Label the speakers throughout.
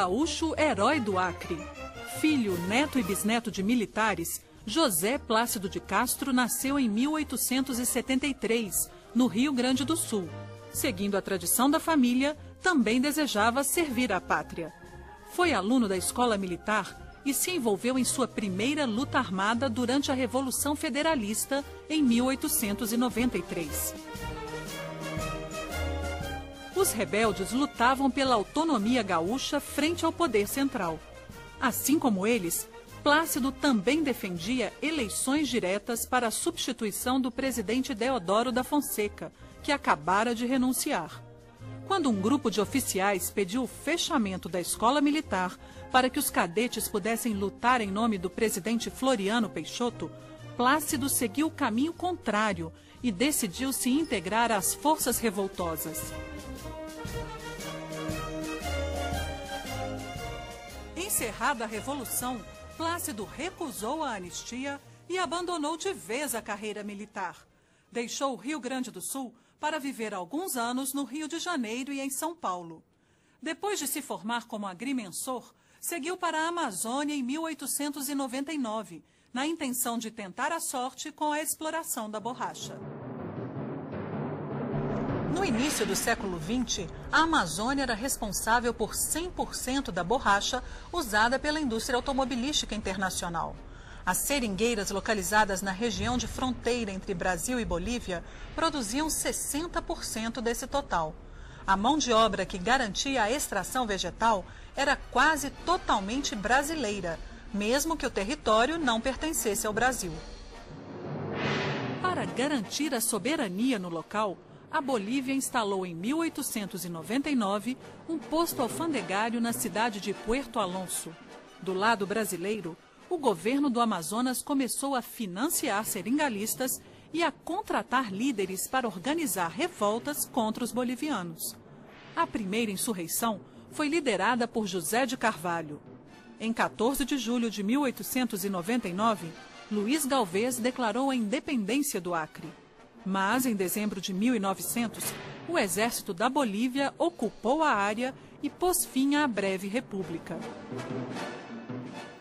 Speaker 1: gaúcho herói do Acre. Filho, neto e bisneto de militares, José Plácido de Castro nasceu em 1873, no Rio Grande do Sul. Seguindo a tradição da família, também desejava servir à pátria. Foi aluno da Escola Militar e se envolveu em sua primeira luta armada durante a Revolução Federalista em 1893. Os rebeldes lutavam pela autonomia gaúcha frente ao poder central. Assim como eles, Plácido também defendia eleições diretas para a substituição do presidente Deodoro da Fonseca, que acabara de renunciar. Quando um grupo de oficiais pediu o fechamento da escola militar para que os cadetes pudessem lutar em nome do presidente Floriano Peixoto, Plácido seguiu o caminho contrário e decidiu se integrar às forças revoltosas. Encerrada a Revolução, Plácido recusou a anistia e abandonou de vez a carreira militar. Deixou o Rio Grande do Sul para viver alguns anos no Rio de Janeiro e em São Paulo. Depois de se formar como agrimensor, seguiu para a Amazônia em 1899, na intenção de tentar a sorte com a exploração da borracha. No início do século XX, a Amazônia era responsável por 100% da borracha usada pela indústria automobilística internacional. As seringueiras localizadas na região de fronteira entre Brasil e Bolívia produziam 60% desse total. A mão de obra que garantia a extração vegetal era quase totalmente brasileira, mesmo que o território não pertencesse ao Brasil. Para garantir a soberania no local, a Bolívia instalou em 1899 um posto alfandegário na cidade de Puerto Alonso. Do lado brasileiro, o governo do Amazonas começou a financiar seringalistas e a contratar líderes para organizar revoltas contra os bolivianos. A primeira insurreição foi liderada por José de Carvalho. Em 14 de julho de 1899, Luiz Galvez declarou a independência do Acre. Mas, em dezembro de 1900, o exército da Bolívia ocupou a área e pôs fim à breve república.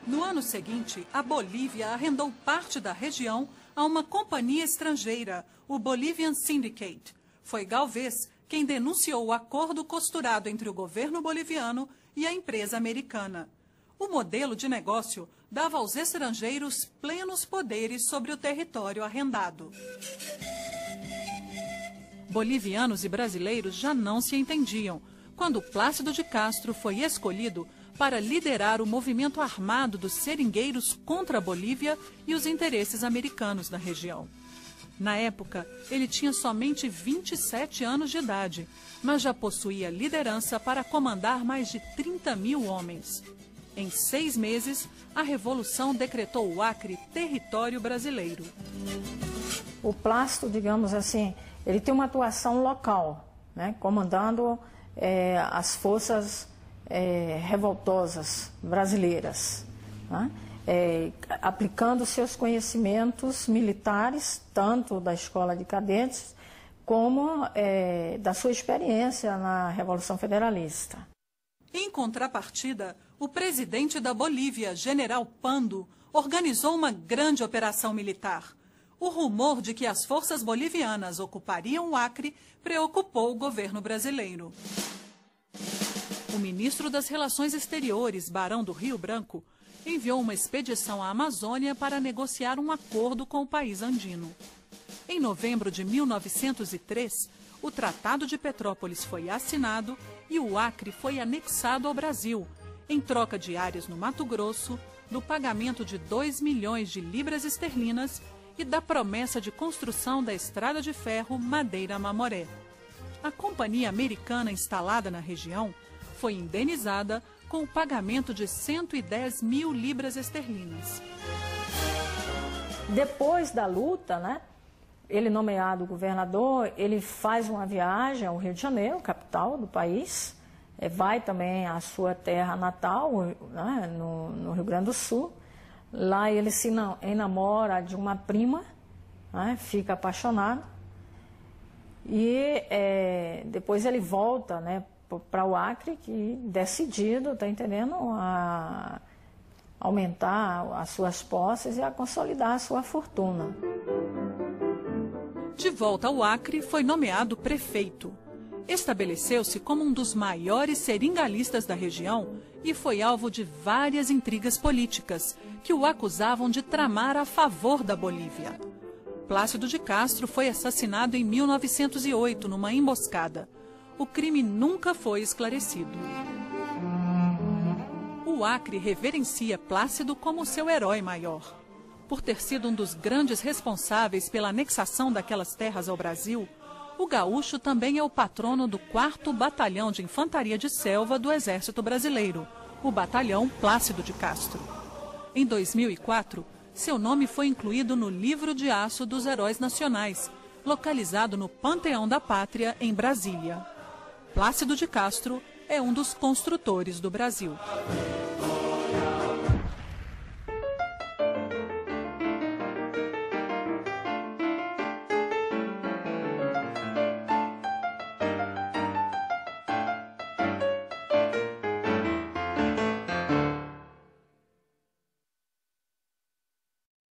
Speaker 1: No ano seguinte, a Bolívia arrendou parte da região a uma companhia estrangeira, o Bolivian Syndicate. Foi Galvez quem denunciou o acordo costurado entre o governo boliviano e a empresa americana. O modelo de negócio dava aos estrangeiros plenos poderes sobre o território arrendado. Bolivianos e brasileiros já não se entendiam, quando Plácido de Castro foi escolhido para liderar o movimento armado dos seringueiros contra a Bolívia e os interesses americanos na região. Na época, ele tinha somente 27 anos de idade, mas já possuía liderança para comandar mais de 30 mil homens. Em 6 meses, a Revolução decretou o Acre território brasileiro.
Speaker 2: O Plácido, digamos assim, ele tem uma atuação local, né, comandando as forças revoltosas brasileiras, né, aplicando seus conhecimentos militares, tanto da escola de cadetes, como da sua experiência na Revolução Federalista.
Speaker 1: Em contrapartida, o presidente da Bolívia, General Pando, organizou uma grande operação militar. O rumor de que as forças bolivianas ocupariam o Acre preocupou o governo brasileiro. O ministro das Relações Exteriores, Barão do Rio Branco, enviou uma expedição à Amazônia para negociar um acordo com o país andino. Em novembro de 1903, o Tratado de Petrópolis foi assinado e o Acre foi anexado ao Brasil, em troca de áreas no Mato Grosso, do pagamento de 2 milhões de libras esterlinas e da promessa de construção da estrada de ferro Madeira-Mamoré. A companhia americana instalada na região foi indenizada com o pagamento de 110 mil libras esterlinas.
Speaker 2: Depois da luta, né, ele nomeado governador, ele faz uma viagem ao Rio de Janeiro, capital do país, vai também à sua terra natal, né, no Rio Grande do Sul. Lá ele se enamora de uma prima, né, fica apaixonado e depois ele volta, né, para o Acre, que decidido, está entendendo, a aumentar as suas posses e a consolidar a sua fortuna.
Speaker 1: De volta ao Acre, foi nomeado prefeito. Estabeleceu-se como um dos maiores seringalistas da região e foi alvo de várias intrigas políticas que o acusavam de tramar a favor da Bolívia. Plácido de Castro foi assassinado em 1908 numa emboscada. O crime nunca foi esclarecido. O Acre reverencia Plácido como seu herói maior. Por ter sido um dos grandes responsáveis pela anexação daquelas terras ao Brasil, o gaúcho também é o patrono do 4º Batalhão de Infantaria de Selva do Exército Brasileiro, o Batalhão Plácido de Castro. Em 2004, seu nome foi incluído no Livro de Aço dos Heróis Nacionais, localizado no Panteão da Pátria, em Brasília. Plácido de Castro é um dos construtores do Brasil.